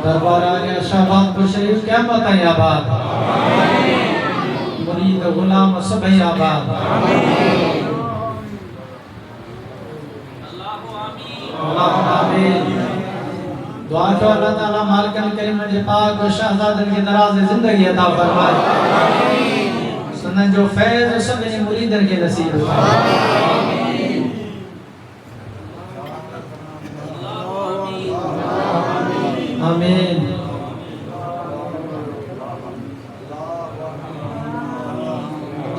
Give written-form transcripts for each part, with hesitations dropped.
दरबार शाबाद को शरीफ क्या पता आबाद मुरीद गुलाम सभी आबाद दुआ करो अल्लाह ताला मालिक करीम ने पाक और शहजादन की दराज जिंदगी अता फरमाए सुनन जो फैज सभी मुरीदन के नसीब आमीन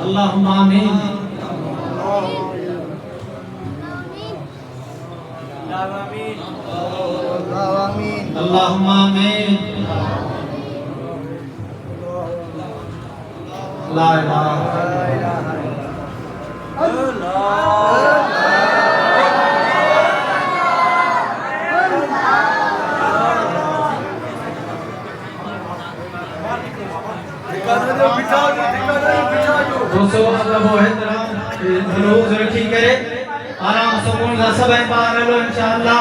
अल्लाहुम्मा आमीन अल्लाहुम्मा आमीन ला इलाहा दोस्तों अल्लाह वो एहतराम रोज रखी करे आराम सुकून का सब है पार लो इंशाअल्लाह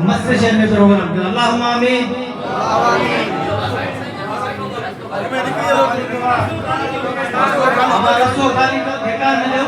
मस्त शहर में प्रोग्राम कर अल्लाहुम्मा आमीन हमारा सो खाली का ठेका न लो